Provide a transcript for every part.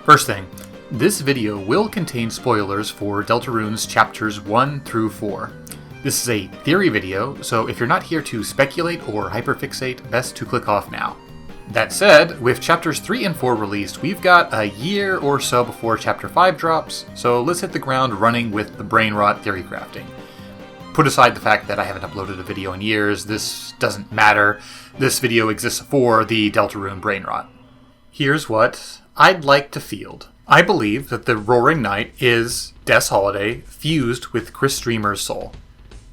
First thing, this video will contain spoilers for Deltarune's chapters 1 through 4. This is a theory video, so if you're not here to speculate or hyperfixate, best to click off now. That said, with chapters 3 and 4 released, we've got a year or so before chapter 5 drops, so let's hit the ground running with the brain rot theory crafting. Put aside the fact that I haven't uploaded a video in years, this doesn't matter. This video exists for the Deltarune brain rot. Here's what I'd like to field. I believe that the Roaring Night is Des Holiday fused with Chris Dreamer's soul.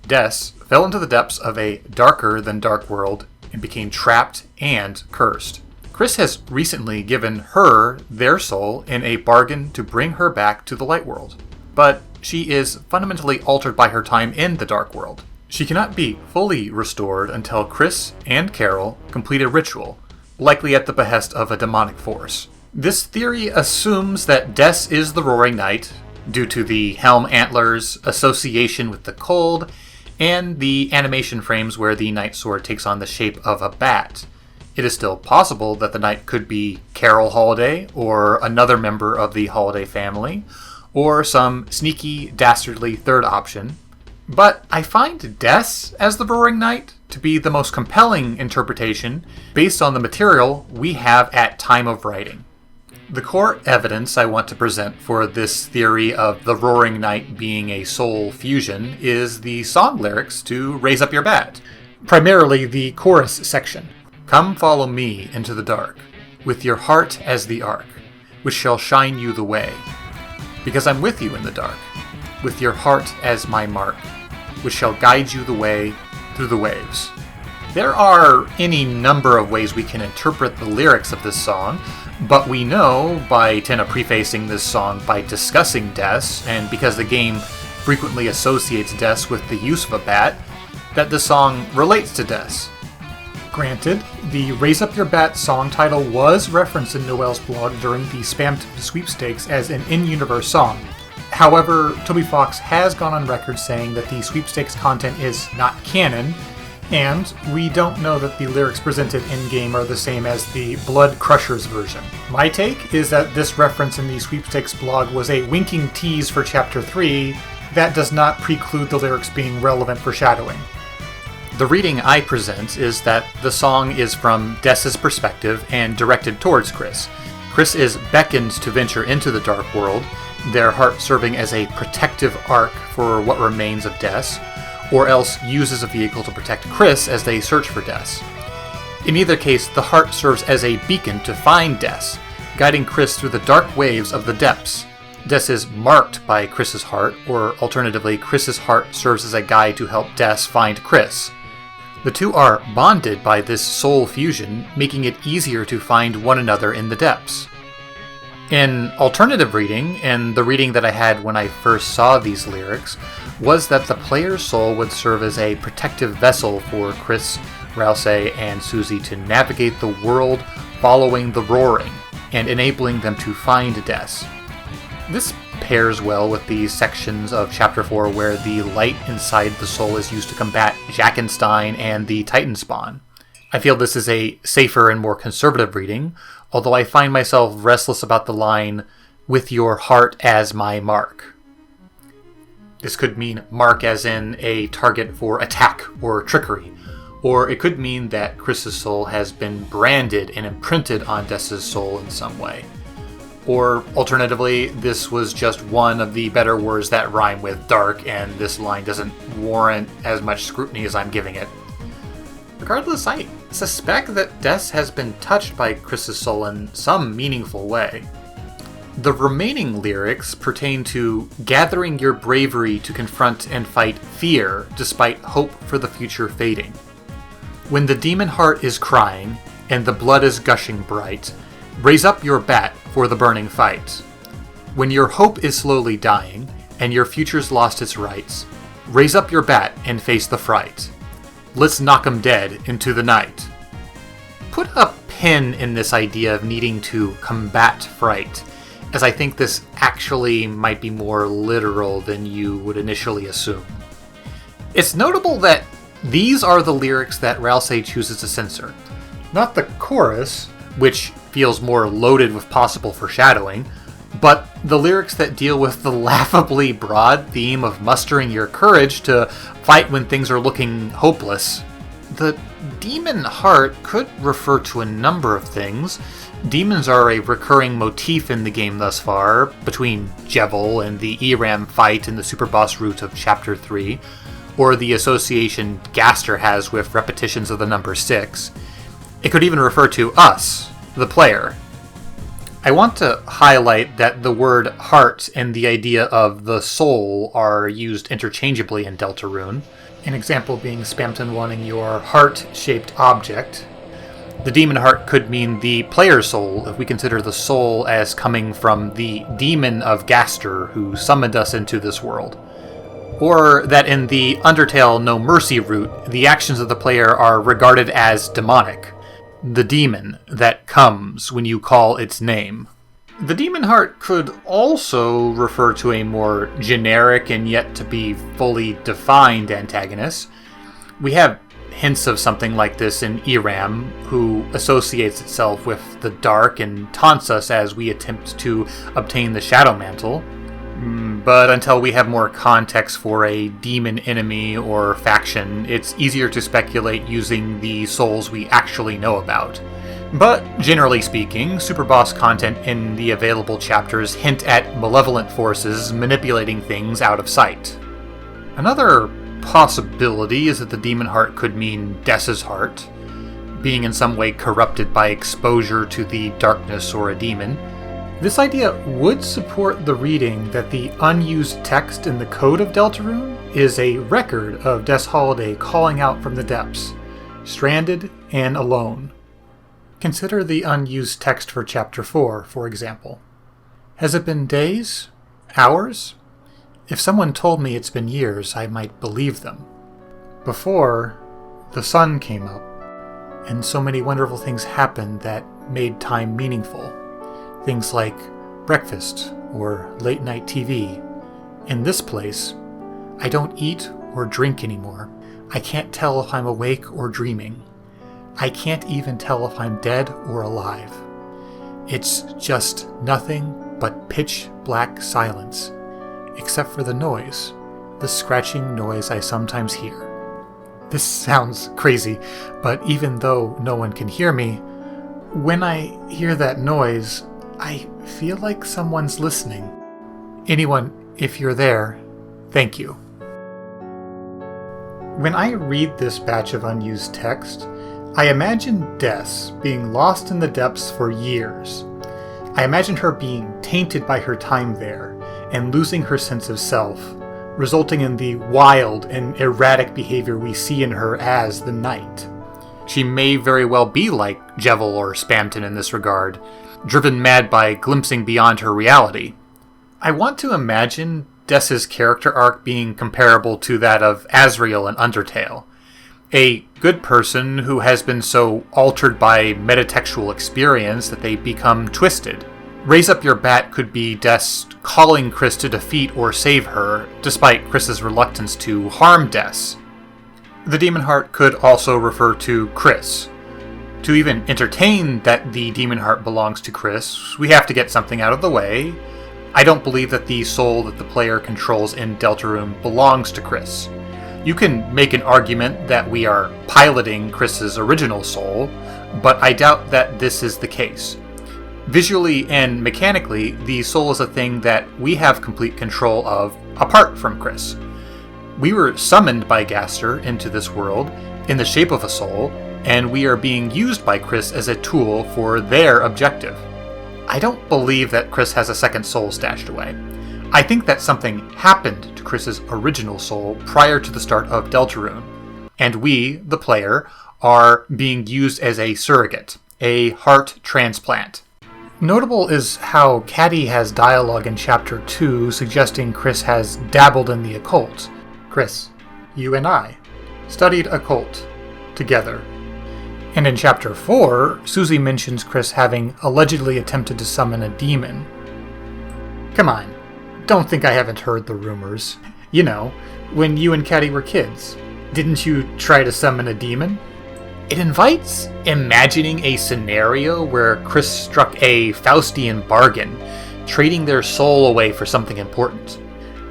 Des fell into the depths of a darker than dark world and became trapped and cursed. Chris has recently given her their soul in a bargain to bring her back to the light world. But she is fundamentally altered by her time in the dark world. She cannot be fully restored until Chris and Carol complete a ritual, likely at the behest of a demonic force. This theory assumes that Des is the Roaring Night, due to the helm antlers, association with the cold, and the animation frames where the Night Sword takes on the shape of a bat. It is still possible that the Knight could be Carol Holiday, or another member of the Holiday family, or some sneaky, dastardly third option. But I find Des as the Roaring Night to be the most compelling interpretation based on the material we have at time of writing. The core evidence I want to present for this theory of the Roaring Night being a soul fusion is the song lyrics to Raise Up Your Bat, primarily the chorus section. Come follow me into the dark, with your heart as the arc, which shall shine you the way. Because I'm with you in the dark, with your heart as my mark, which shall guide you the way through the waves. There are any number of ways we can interpret the lyrics of this song, but we know, by Tenna prefacing this song by discussing Des, and because the game frequently associates Des with the use of a bat, that the song relates to Des. Granted, the Raise Up Your Bat song title was referenced in Noelle's blog during the Spammed sweepstakes as an in-universe song. However, Toby Fox has gone on record saying that the sweepstakes content is not canon, and we don't know that the lyrics presented in-game are the same as the Blood Crushers version. My take is that this reference in the sweepstakes blog was a winking tease for Chapter 3 that does not preclude the lyrics being relevant foreshadowing. The reading I present is that the song is from Des's perspective and directed towards Chris. Chris is beckoned to venture into the dark world, their heart serving as a protective arc for what remains of Des, or else used as a vehicle to protect Chris as they search for Des. In either case, the heart serves as a beacon to find Des, guiding Chris through the dark waves of the depths. Des is marked by Chris's heart, or alternatively, Chris's heart serves as a guide to help Des find Chris. The two are bonded by this soul fusion, making it easier to find one another in the depths. An alternative reading, and the reading that I had when I first saw these lyrics, was that the player's soul would serve as a protective vessel for Chris, Rouse, and Susie to navigate the world following the roaring, and enabling them to find Des. This pairs well with the sections of Chapter 4 where the light inside the soul is used to combat Jackenstein and the Titan spawn. I feel this is a safer and more conservative reading, although I find myself restless about the line, with your heart as my mark. This could mean mark as in a target for attack or trickery, or it could mean that Chris's soul has been branded and imprinted on Des's soul in some way. Or alternatively, this was just one of the better words that rhyme with dark, and this line doesn't warrant as much scrutiny as I'm giving it. Regardless, I suspect that Des has been touched by Chris's soul in some meaningful way. The remaining lyrics pertain to gathering your bravery to confront and fight fear despite hope for the future fading. When the demon heart is crying and the blood is gushing bright, raise up your bat for the burning fight. When your hope is slowly dying and your future's lost its rights, raise up your bat and face the fright. Let's knock 'em dead into the night. Put a pin in this idea of needing to combat fright, as I think this actually might be more literal than you would initially assume. It's notable that these are the lyrics that Rouse chooses to censor. Not the chorus, which feels more loaded with possible foreshadowing, but the lyrics that deal with the laughably broad theme of mustering your courage to fight when things are looking hopeless. The demon heart could refer to a number of things. Demons are a recurring motif in the game thus far, between Jevil and the Eram fight in the superboss route of Chapter 3, or the association Gaster has with repetitions of the number 6. It could even refer to us, the player. I want to highlight that the word heart and the idea of the soul are used interchangeably in Deltarune, an example being Spamton wanting your heart-shaped object. The demon heart could mean the player's soul, if we consider the soul as coming from the demon of Gaster who summoned us into this world. Or that in the Undertale No Mercy route, the actions of the player are regarded as demonic. The demon that comes when you call its name. The demon heart could also refer to a more generic and yet to be fully defined antagonist. We have hints of something like this in Eram, who associates itself with the dark and taunts us as we attempt to obtain the Shadow Mantle. But until we have more context for a demon enemy or faction, it's easier to speculate using the souls we actually know about. But generally speaking, Superboss content in the available chapters hint at malevolent forces manipulating things out of sight. Another possibility is that the demon heart could mean Desess heart, being in some way corrupted by exposure to the darkness or a demon. This idea would support the reading that the unused text in the code of Deltarune is a record of Des Holiday calling out from the depths, stranded and alone. Consider the unused text for Chapter 4, for example. Has it been days? Hours? If someone told me it's been years, I might believe them. Before, the sun came up, and so many wonderful things happened that made time meaningful. Things like breakfast or late-night TV. In this place, I don't eat or drink anymore. I can't tell if I'm awake or dreaming. I can't even tell if I'm dead or alive. It's just nothing but pitch black silence, except for the noise, the scratching noise I sometimes hear. This sounds crazy, but even though no one can hear me, when I hear that noise, I feel like someone's listening. Anyone, if you're there, thank you. When I read this batch of unused text, I imagine Des being lost in the depths for years. I imagine her being tainted by her time there and losing her sense of self, resulting in the wild and erratic behavior we see in her as the Knight. She may very well be like Jevil or Spamton in this regard, driven mad by glimpsing beyond her reality. I want to imagine Des's character arc being comparable to that of Asriel in Undertale. A good person who has been so altered by metatextual experience that they become twisted. Raise Up Your Bat could be Des calling Chris to defeat or save her, despite Chris's reluctance to harm Des. The Demon Heart could also refer to Chris. To even entertain that the Demon Heart belongs to Chris, we have to get something out of the way. I don't believe that the soul that the player controls in Deltarune belongs to Chris. You can make an argument that we are piloting Chris's original soul, but I doubt that this is the case. Visually and mechanically, the soul is a thing that we have complete control of apart from Chris. We were summoned by Gaster into this world in the shape of a soul, and we are being used by Chris as a tool for their objective. I don't believe that Chris has a second soul stashed away. I think that something happened to Chris's original soul prior to the start of Deltarune, and we, the player, are being used as a surrogate, a heart transplant. Notable is how Caddy has dialogue in Chapter 2 suggesting Chris has dabbled in the occult. Chris, you and I studied occult together. And in Chapter 4, Susie mentions Chris having allegedly attempted to summon a demon. Come on, don't think I haven't heard the rumors. You know, when you and Caddy were kids. Didn't you try to summon a demon? It invites imagining a scenario where Chris struck a Faustian bargain, trading their soul away for something important.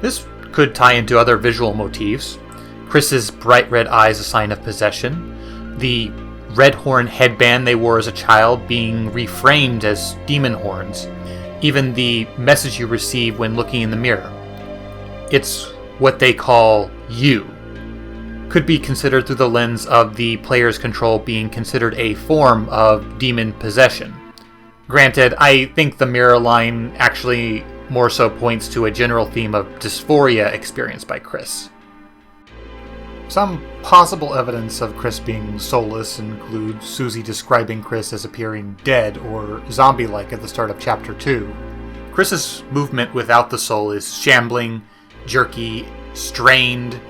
This could tie into other visual motifs. Chris's bright red eyes a sign of possession, the red horn headband they wore as a child being reframed as demon horns, even the message you receive when looking in the mirror. It's what they call you. Could be considered through the lens of the player's control being considered a form of demon possession. Granted, I think the mirror line actually more so points to a general theme of dysphoria experienced by Chris. Some possible evidence of Chris being soulless includes Susie describing Chris as appearing dead or zombie-like at the start of Chapter 2. Chris's movement without the soul is shambling, jerky, strained.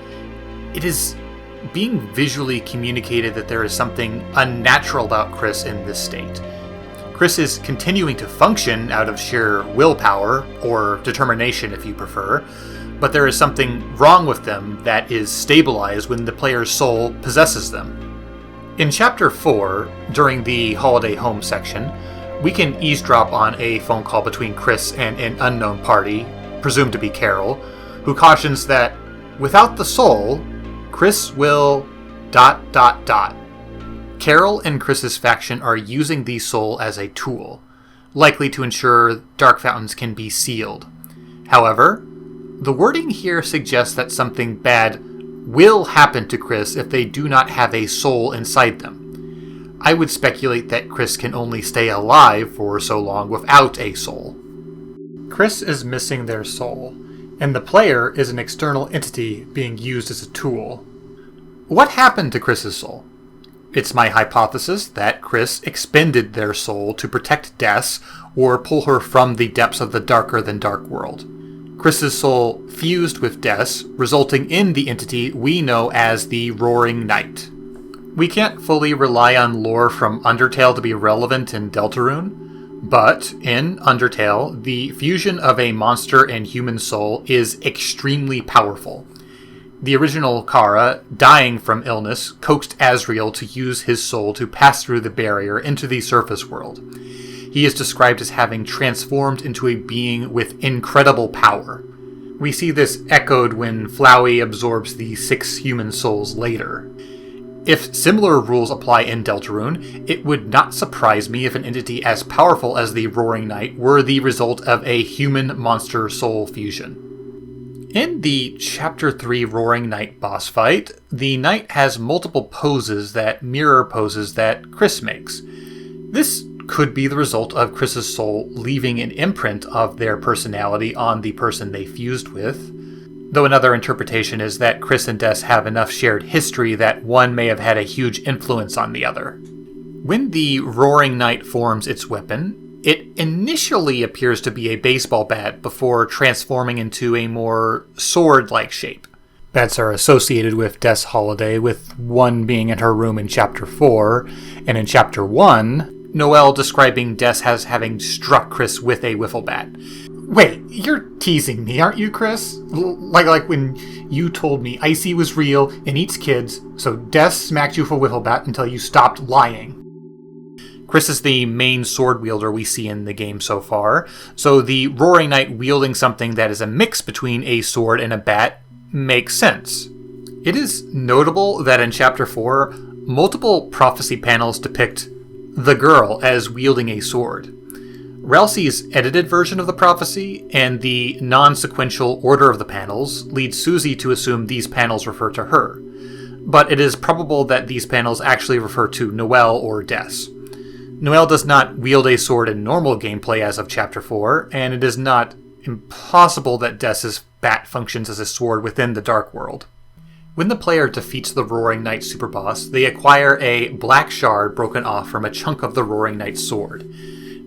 It is being visually communicated that there is something unnatural about Chris in this state. Chris is continuing to function out of sheer willpower, or determination if you prefer, but there is something wrong with them that is stabilized when the player's soul possesses them. In Chapter 4, during the Holiday Home section, we can eavesdrop on a phone call between Chris and an unknown party, presumed to be Carol, who cautions that without the soul, Chris will ... Carol and Chris's faction are using the soul as a tool, likely to ensure dark fountains can be sealed. However, the wording here suggests that something bad will happen to Chris if they do not have a soul inside them. I would speculate that Chris can only stay alive for so long without a soul. Chris is missing their soul, and the player is an external entity being used as a tool. What happened to Chris's soul? It's my hypothesis that Chris expended their soul to protect Desess or pull her from the depths of the darker-than-dark world. Chris's soul fused with Desess, resulting in the entity we know as the Roaring Night. We can't fully rely on lore from Undertale to be relevant in Deltarune, but in Undertale, the fusion of a monster and human soul is extremely powerful. The original Kara, dying from illness, coaxed Asriel to use his soul to pass through the barrier into the surface world. He is described as having transformed into a being with incredible power. We see this echoed when Flowey absorbs the 6 human souls later. If similar rules apply in Deltarune, it would not surprise me if an entity as powerful as the Roaring Night were the result of a human-monster soul fusion. In the Chapter 3 Roaring Night boss fight, the Knight has multiple poses that mirror poses that Chris makes. This could be the result of Chris's soul leaving an imprint of their personality on the person they fused with, though another interpretation is that Chris and Desess have enough shared history that one may have had a huge influence on the other. When the Roaring Knight forms its weapon, it initially appears to be a baseball bat before transforming into a more sword-like shape. Bats are associated with Desess Holiday, with one being in her room in Chapter 4, and in Chapter 1, Noelle describing Desess as having struck Chris with a wiffle bat. Wait, you're teasing me, aren't you, Chris? Like when you told me Icy was real and eats kids, so Desess smacked you with a wiffle bat until you stopped lying. Chris is the main sword wielder we see in the game so far, so the Roaring Knight wielding something that is a mix between a sword and a bat makes sense. It is notable that in Chapter 4, multiple prophecy panels depict the girl as wielding a sword. Ralsei's edited version of the prophecy and the non-sequential order of the panels leads Susie to assume these panels refer to her, but it is probable that these panels actually refer to Noelle or Desess. Noelle does not wield a sword in normal gameplay as of Chapter 4, and it is not impossible that Desess's bat functions as a sword within the Dark World. When the player defeats the Roaring Knight superboss, they acquire a black shard broken off from a chunk of the Roaring Knight's sword.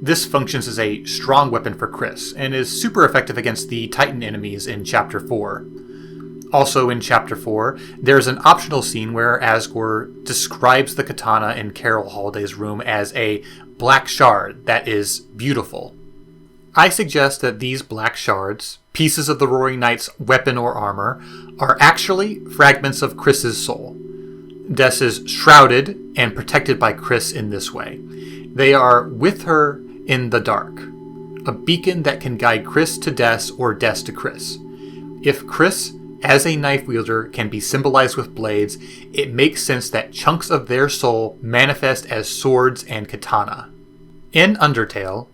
This functions as a strong weapon for Chris, and is super effective against the Titan enemies in Chapter 4. Also in Chapter 4, there's an optional scene where Asgore describes the katana in Carol Holiday's room as a black shard that is beautiful. I suggest that these black shards, pieces of the Roaring Knight's weapon or armor, are actually fragments of Chris's soul. Desess is shrouded and protected by Chris in this way. They are with her in the dark. a beacon that can guide Chris to Des or Des to Chris. If Chris, as a knife wielder, can be symbolized with blades, it makes sense that chunks of their soul manifest as swords and katana. In Undertale,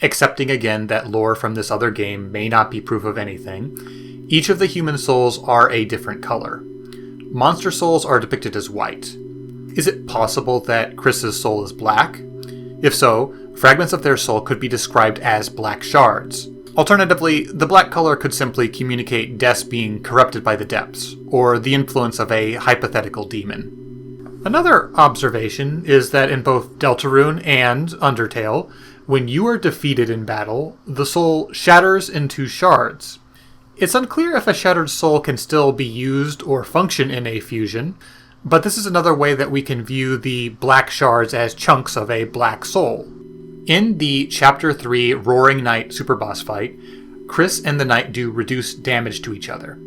accepting again that lore from this other game may not be proof of anything, each of the human souls are a different color. Monster souls are depicted as white. Is it possible that Chris's soul is black? If so, fragments of their soul could be described as black shards. Alternatively, the black color could simply communicate Des being corrupted by the depths, or the influence of a hypothetical demon. Another observation is that in both Deltarune and Undertale, when you are defeated in battle, the soul shatters into shards. It's unclear if a shattered soul can still be used or function in a fusion, but this is another way that we can view the black shards as chunks of a black soul. In the Chapter 3 Roaring Night superboss fight, Chris and the Knight do reduced damage to each other.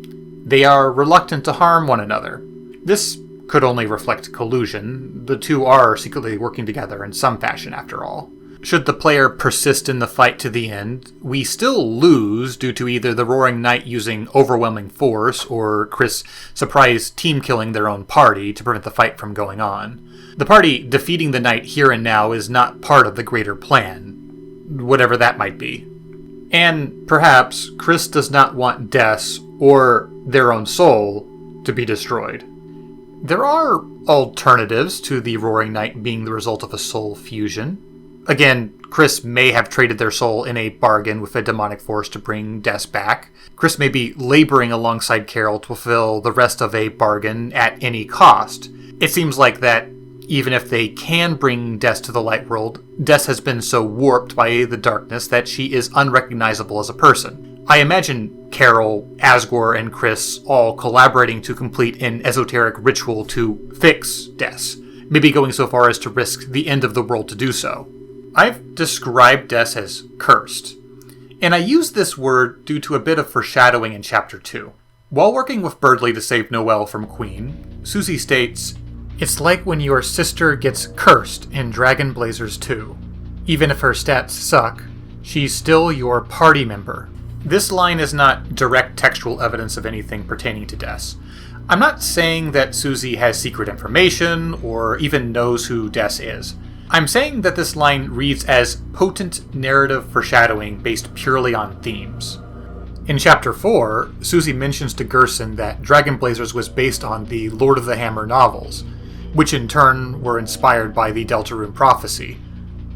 They are reluctant to harm one another. This could only reflect collusion. The two are secretly working together in some fashion, after all. Should the player persist in the fight to the end, we still lose due to either the Roaring Knight using overwhelming force or Chris surprise team-killing their own party to prevent the fight from going on. The party defeating the Knight here and now is not part of the greater plan, whatever that might be. And perhaps Chris does not want Des or their own soul to be destroyed. There are alternatives to the Roaring Knight being the result of a soul fusion. Again, Chris may have traded their soul in a bargain with a demonic force to bring Des back. Chris may be laboring alongside Carol to fulfill the rest of a bargain at any cost. It seems like that even if they can bring Des to the light world, Des has been so warped by the darkness that she is unrecognizable as a person. I imagine Carol, Asgore, and Chris all collaborating to complete an esoteric ritual to fix Des, maybe going so far as to risk the end of the world to do so. I've described Des as cursed, and I use this word due to a bit of foreshadowing in Chapter 2. While working with Birdley to save Noelle from Queen, Susie states, "It's like when your sister gets cursed in Dragon Blazers 2. Even if her stats suck, she's still your party member." This line is not direct textual evidence of anything pertaining to Des. I'm not saying that Susie has secret information or even knows who Des is. I'm saying that this line reads as potent narrative foreshadowing based purely on themes. In Chapter 4, Susie mentions to Gerson that Dragon Blazers was based on the Lord of the Hammer novels, which in turn were inspired by the Deltarune prophecy.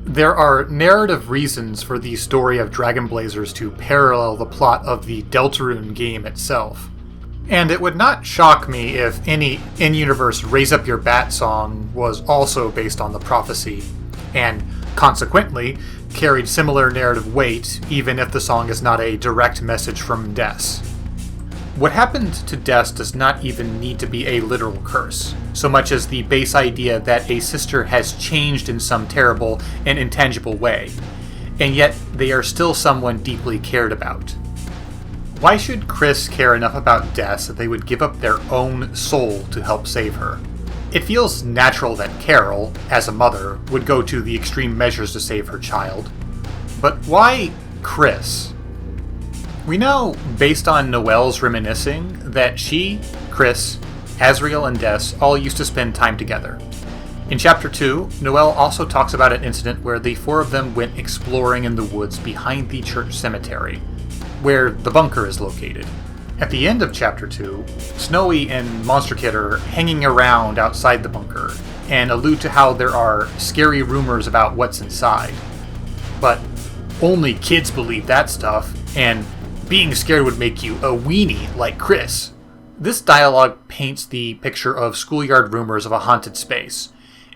There are narrative reasons for the story of Dragon Blazers to parallel the plot of the Deltarune game itself. And it would not shock me if any in-universe Raise Up Your Bat song was also based on the prophecy, and consequently carried similar narrative weight even if the song is not a direct message from Des. What happened to Des does not even need to be a literal curse, so much as the base idea that a sister has changed in some terrible and intangible way, and yet they are still someone deeply cared about. Why should Chris care enough about Des that they would give up their own soul to help save her? It feels natural that Carol, as a mother, would go to the extreme measures to save her child. But why Chris? We know, based on Noelle's reminiscing, that she, Chris, Asriel, and Des all used to spend time together. In Chapter 2, Noelle also talks about an incident where the four of them went exploring in the woods behind the church cemetery, where the bunker is located. At the end of Chapter 2, Snowy and Monster Kid are hanging around outside the bunker and allude to how there are scary rumors about what's inside. But only kids believe that stuff, and being scared would make you a weenie like Chris. This dialogue paints the picture of schoolyard rumors of a haunted space,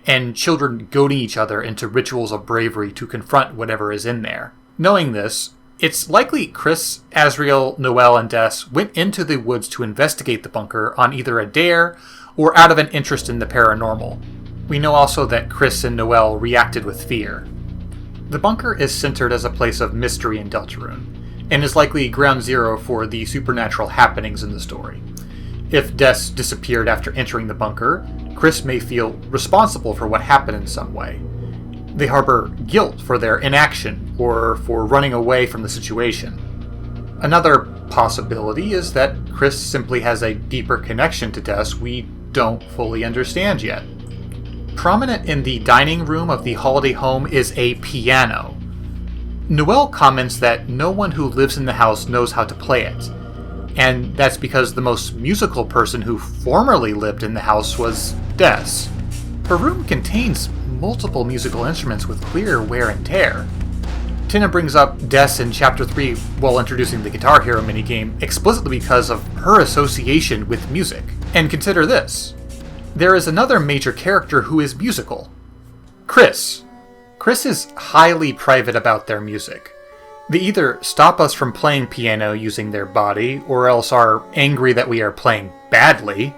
and children goading each other into rituals of bravery to confront whatever is in there. Knowing this, it's likely Chris, Asriel, Noelle, and Des went into the woods to investigate the bunker on either a dare or out of an interest in the paranormal. We know also that Chris and Noelle reacted with fear. The bunker is centered as a place of mystery in Deltarune, and is likely ground zero for the supernatural happenings in the story. If Des disappeared after entering the bunker, Chris may feel responsible for what happened in some way. They harbor guilt for their inaction or for running away from the situation. Another possibility is that Chris simply has a deeper connection to Des we don't fully understand yet. Prominent in the dining room of the holiday home is a piano. Noelle comments that no one who lives in the house knows how to play it, and that's because the most musical person who formerly lived in the house was Des. Her room contains multiple musical instruments with clear wear and tear. Tina brings up Des in Chapter 3 while introducing the Guitar Hero minigame explicitly because of her association with music. And consider this. There is another major character who is musical. Chris. Chris is highly private about their music. They either stop us from playing piano using their body, or else are angry that we are playing badly.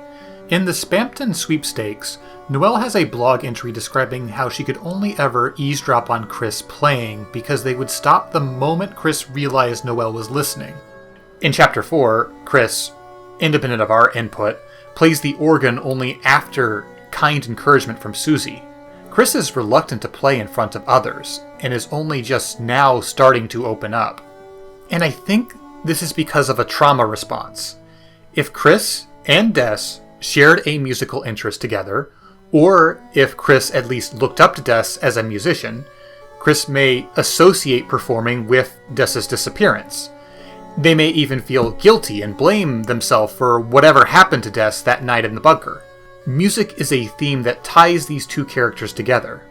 In the Spampton sweepstakes, Noelle has a blog entry describing how she could only ever eavesdrop on Chris playing because they would stop the moment Chris realized Noelle was listening. In Chapter 4, Chris, independent of our input, plays the organ only after kind encouragement from Susie. Chris is reluctant to play in front of others, and is only just now starting to open up. And I think this is because of a trauma response. If Chris and Des shared a musical interest together, or if Chris at least looked up to Des as a musician, Chris may associate performing with Des's disappearance. They may even feel guilty and blame themselves for whatever happened to Des that night in the bunker. Music is a theme that ties these two characters together,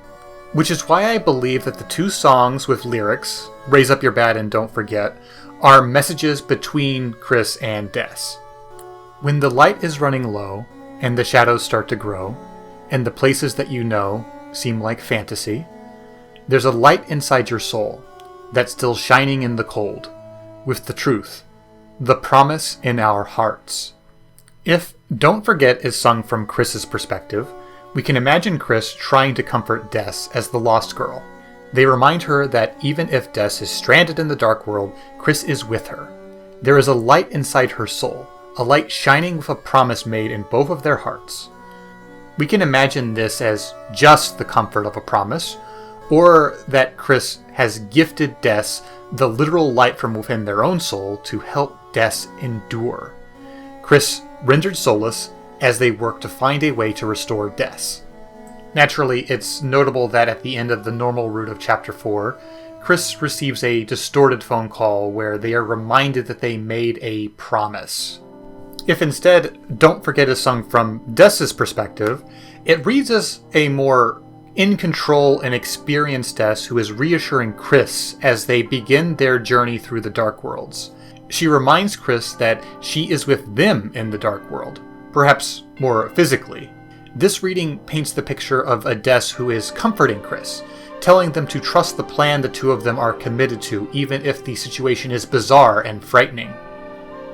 which is why I believe that the two songs with lyrics, Raise Up Your Bat and Don't Forget, are messages between Chris and Des. When the light is running low, and the shadows start to grow, and the places that you know seem like fantasy, there's a light inside your soul that's still shining in the cold, with the truth, the promise in our hearts. If Don't Forget is sung from Chris's perspective, we can imagine Chris trying to comfort Des as the lost girl. They remind her that even if Des is stranded in the dark world, Chris is with her. There is a light inside her soul, a light shining with a promise made in both of their hearts. We can imagine this as just the comfort of a promise, or that Chris has gifted Des the literal light from within their own soul to help Des endure. Chris rendered solace as they work to find a way to restore Des. Naturally, it's notable that at the end of the normal route of Chapter 4, Chris receives a distorted phone call where they are reminded that they made a promise. If instead Don't Forget is sung from Des's perspective, it reads as a more in control and experienced Des who is reassuring Chris as they begin their journey through the Dark Worlds. She reminds Chris that she is with them in the Dark World, perhaps more physically. This reading paints the picture of a Des who is comforting Chris, telling them to trust the plan the two of them are committed to, even if the situation is bizarre and frightening.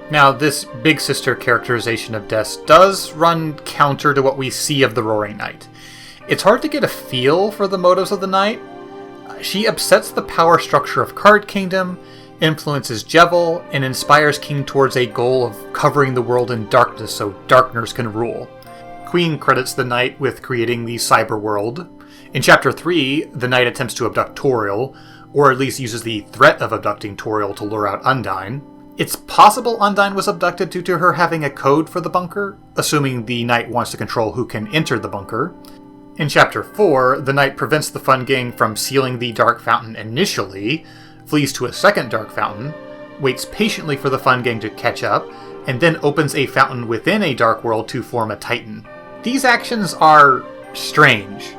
Now, this big sister characterization of Des does run counter to what we see of the Roaring Knight. It's hard to get a feel for the motives of the Knight. She upsets the power structure of Card Kingdom, influences Jevil, and inspires King towards a goal of covering the world in darkness so darkness can rule. Queen credits the Knight with creating the cyber world. In Chapter 3, the Knight attempts to abduct Toriel, or at least uses the threat of abducting Toriel to lure out Undyne. It's possible Undyne was abducted due to her having a code for the bunker, assuming the Knight wants to control who can enter the bunker. In Chapter 4, the Knight prevents the Fun Gang from sealing the Dark Fountain initially, flees to a second Dark Fountain, waits patiently for the Fun Gang to catch up, and then opens a fountain within a Dark World to form a Titan. These actions are strange,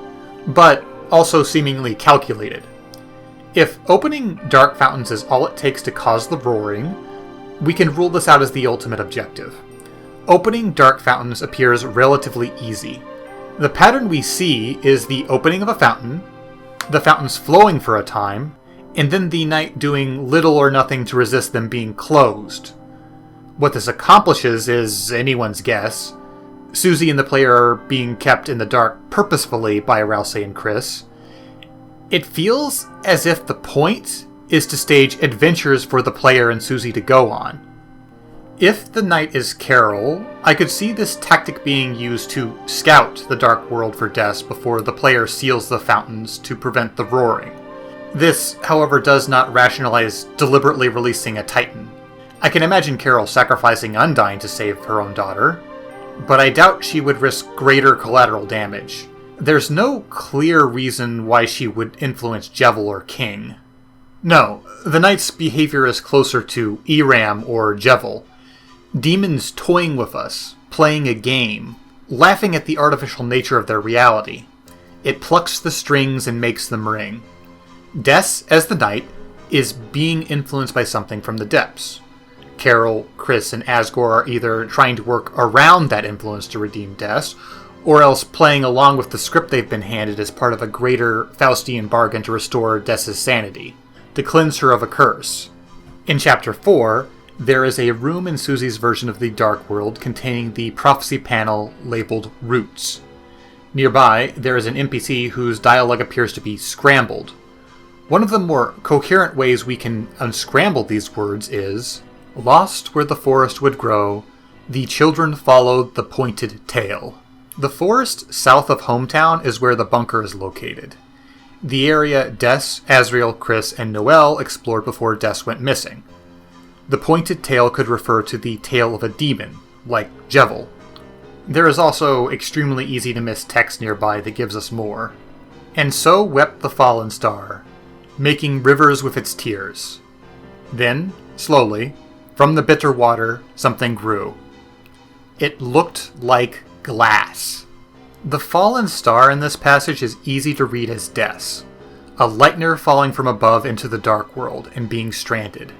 but also seemingly calculated. If opening Dark Fountains is all it takes to cause the roaring, we can rule this out as the ultimate objective. Opening Dark Fountains appears relatively easy. The pattern we see is the opening of a fountain, the fountains flowing for a time, and then the Knight doing little or nothing to resist them being closed. What this accomplishes is anyone's guess. Susie and the player are being kept in the dark purposefully by Rousey and Chris. It feels as if the point is to stage adventures for the player and Susie to go on. If the knight is Carol, I could see this tactic being used to scout the dark world for Des before the player seals the fountains to prevent the roaring. This, however, does not rationalize deliberately releasing a Titan. I can imagine Carol sacrificing Undyne to save her own daughter, but I doubt she would risk greater collateral damage. There's no clear reason why she would influence Jevil or King. No, the knight's behavior is closer to Eram or Jevil. Demons toying with us, playing a game, laughing at the artificial nature of their reality. It plucks the strings and makes them ring. Des, as the knight, is being influenced by something from the depths. Carol, Chris, and Asgore are either trying to work around that influence to redeem Des, or else playing along with the script they've been handed as part of a greater Faustian bargain to restore Des's sanity, to cleanse her of a curse. In Chapter 4, there is a room in Susie's version of the Dark World containing the prophecy panel labeled Roots. Nearby, there is an NPC whose dialogue appears to be scrambled. One of the more coherent ways we can unscramble these words is, "Lost where the forest would grow, the children followed the pointed tail." The forest south of Hometown is where the bunker is located. The area Des, Azrael, Chris, and Noelle explored before Des went missing. The pointed tail could refer to the tail of a demon, like Jevil. There is also extremely easy to miss text nearby that gives us more. "And so wept the fallen star, making rivers with its tears. Then, slowly, from the bitter water, something grew. It looked like glass." The fallen star in this passage is easy to read as Des, a lightner falling from above into the dark world and being stranded.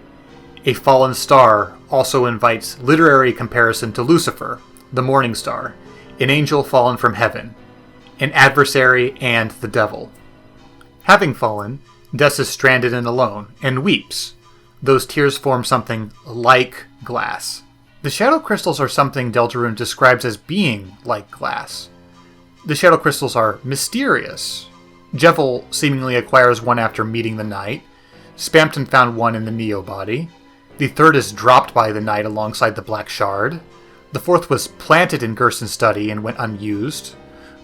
A fallen star also invites literary comparison to Lucifer, the morning star, an angel fallen from heaven, an adversary and the devil. Having fallen, Des is stranded and alone, and weeps. Those tears form something like glass. The shadow crystals are something Deltarune describes as being like glass. The shadow crystals are mysterious. Jevil seemingly acquires one after meeting the knight. Spamton found one in the Neo body. The third is dropped by the knight alongside the Black Shard. The fourth was planted in Gerson's study and went unused.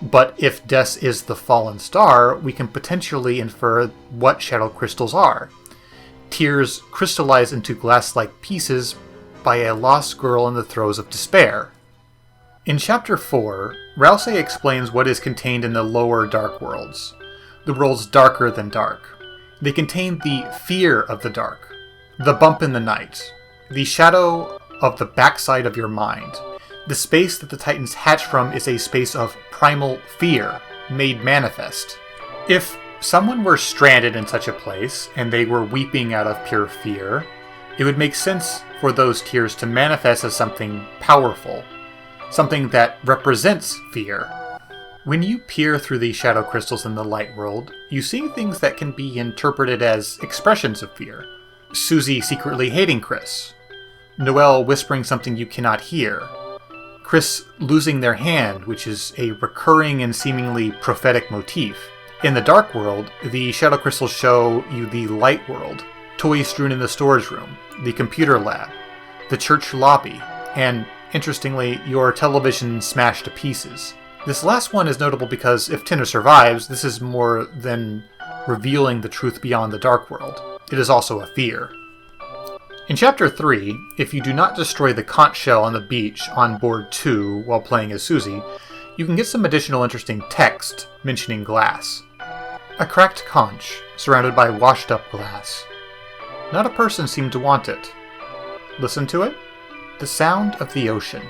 But if Des is the fallen star, we can potentially infer what shadow crystals are. Tears crystallize into glass-like pieces by a lost girl in the throes of despair. In Chapter 4, Rouse explains what is contained in the lower dark worlds, the worlds darker than dark. They contain the fear of the dark, the bump in the night, the shadow of the backside of your mind. The space that the Titans hatch from is a space of primal fear, made manifest. If someone were stranded in such a place, and they were weeping out of pure fear, it would make sense for those tears to manifest as something powerful, something that represents fear. When you peer through the shadow crystals in the light world, you see things that can be interpreted as expressions of fear. Susie secretly hating Chris, Noelle whispering something you cannot hear, Chris losing their hand, which is a recurring and seemingly prophetic motif. In the dark world, the shadow crystals show you the light world, toys strewn in the storage room, the computer lab, the church lobby, and, interestingly, your television smashed to pieces. This last one is notable because if Tinder survives, this is more than revealing the truth beyond the dark world. It is also a fear. In Chapter 3, if you do not destroy the conch shell on the beach on board 2 while playing as Susie, you can get some additional interesting text mentioning glass. A cracked conch, surrounded by washed-up glass. Not a person seemed to want it. Listen to it? The sound of the ocean.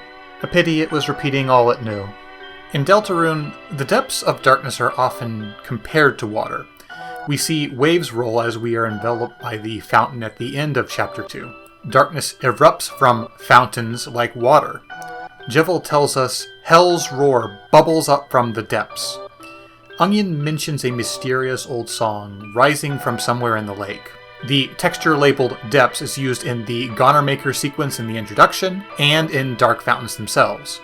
A pity it was repeating all it knew. In Deltarune, the depths of darkness are often compared to water. We see waves roll as we are enveloped by the fountain at the end of Chapter 2. Darkness erupts from fountains like water. Jevil tells us hell's roar bubbles up from the depths. Onion mentions a mysterious old song rising from somewhere in the lake. The texture labeled Depths is used in the Gonermaker sequence in the introduction and in Dark Fountains themselves.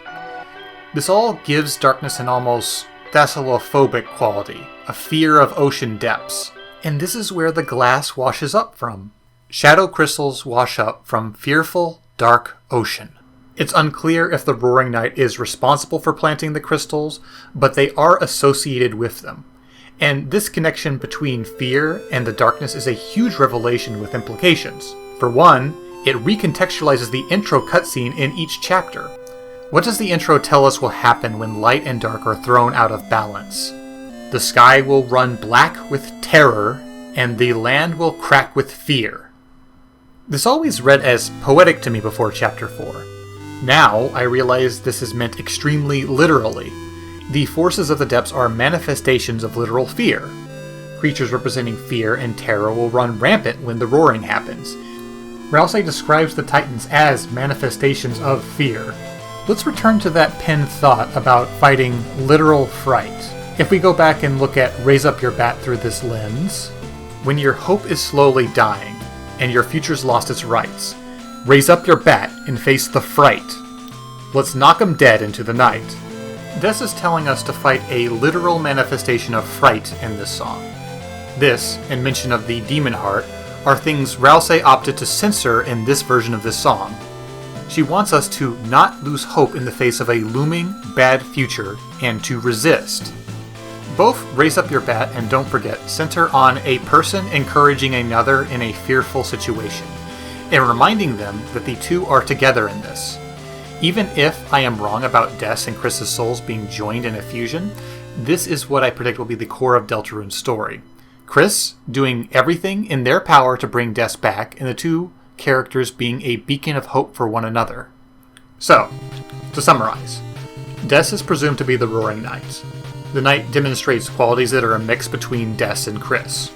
This all gives darkness an almost thalassophobic quality, a fear of ocean depths. And this is where the glass washes up from. Shadow crystals wash up from fearful, dark ocean. It's unclear if the Roaring Night is responsible for planting the crystals, but they are associated with them. And this connection between fear and the darkness is a huge revelation with implications. For one, it recontextualizes the intro cutscene in each chapter. What does the intro tell us will happen when light and dark are thrown out of balance? The sky will run black with terror, and the land will crack with fear. This always read as poetic to me before Chapter 4. Now, I realize this is meant extremely literally. The forces of the depths are manifestations of literal fear. Creatures representing fear and terror will run rampant when the roaring happens. Rouse describes the Titans as manifestations of fear. Let's return to that pinned thought about fighting literal fright. If we go back and look at Raise Up Your Bat through this lens, when your hope is slowly dying and your future's lost its rights, raise up your bat and face the fright. Let's knock 'em dead into the night. Desess is telling us to fight a literal manifestation of fright in this song. This, and mention of the demon heart, are things Rouse opted to censor in this version of this song. She wants us to not lose hope in the face of a looming, bad future, and to resist. Both Raise Up Your Bat and Don't Forget center on a person encouraging another in a fearful situation, and reminding them that the two are together in this. Even if I am wrong about Des and Chris's souls being joined in a fusion, this is what I predict will be the core of Deltarune's story. Chris doing everything in their power to bring Des back, and the two characters being a beacon of hope for one another. So, to summarize, Des is presumed to be the Roaring Knight. The Knight demonstrates qualities that are a mix between Des and Chris.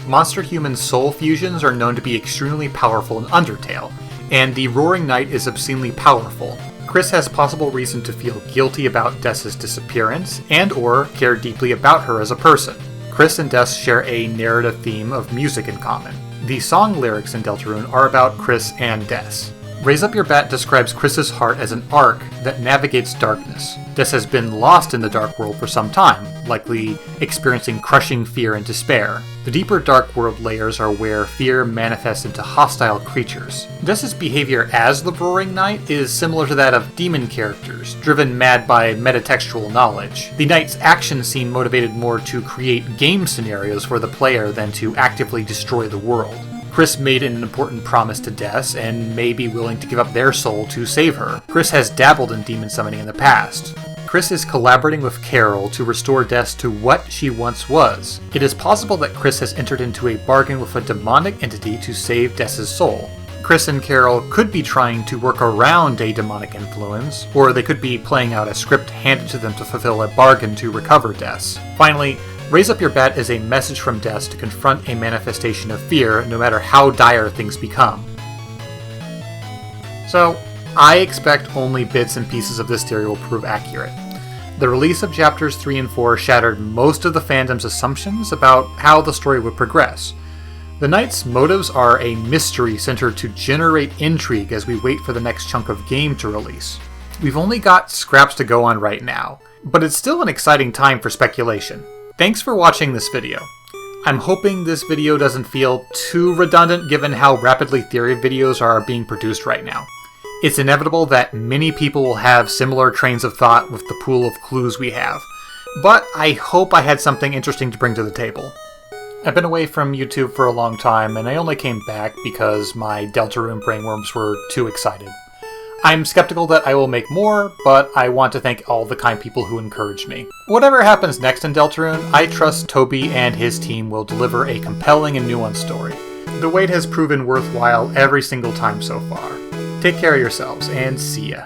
Monster-human soul fusions are known to be extremely powerful in Undertale, and the Roaring Knight is obscenely powerful. Chris has possible reason to feel guilty about Des's disappearance, and or care deeply about her as a person. Chris and Des share a narrative theme of music in common. The song lyrics in Deltarune are about Chris and Des. Raise Up Your Bat describes Chris's heart as an arc that navigates darkness. Des has been lost in the dark world for some time, likely experiencing crushing fear and despair. The deeper dark world layers are where fear manifests into hostile creatures. Des's behavior as the Roaring Knight is similar to that of demon characters, driven mad by metatextual knowledge. The Knight's actions seem motivated more to create game scenarios for the player than to actively destroy the world. Chris made an important promise to Des and may be willing to give up their soul to save her. Chris has dabbled in demon summoning in the past. Chris is collaborating with Carol to restore Des to what she once was. It is possible that Chris has entered into a bargain with a demonic entity to save Des's soul. Chris and Carol could be trying to work around a demonic influence, or they could be playing out a script handed to them to fulfill a bargain to recover Des. Finally, Raise Up Your Bat is a message from Des to confront a manifestation of fear, no matter how dire things become. So, I expect only bits and pieces of this theory will prove accurate. The release of chapters 3 and 4 shattered most of the fandom's assumptions about how the story would progress. The Knight's motives are a mystery centered to generate intrigue as we wait for the next chunk of game to release. We've only got scraps to go on right now, but it's still an exciting time for speculation. Thanks for watching this video. I'm hoping this video doesn't feel too redundant given how rapidly theory videos are being produced right now. It's inevitable that many people will have similar trains of thought with the pool of clues we have, but I hope I had something interesting to bring to the table. I've been away from YouTube for a long time, and I only came back because my Deltarune brainworms were too excited. I'm skeptical that I will make more, but I want to thank all the kind people who encouraged me. Whatever happens next in Deltarune, I trust Toby and his team will deliver a compelling and nuanced story. The wait has proven worthwhile every single time so far. Take care of yourselves, and see ya.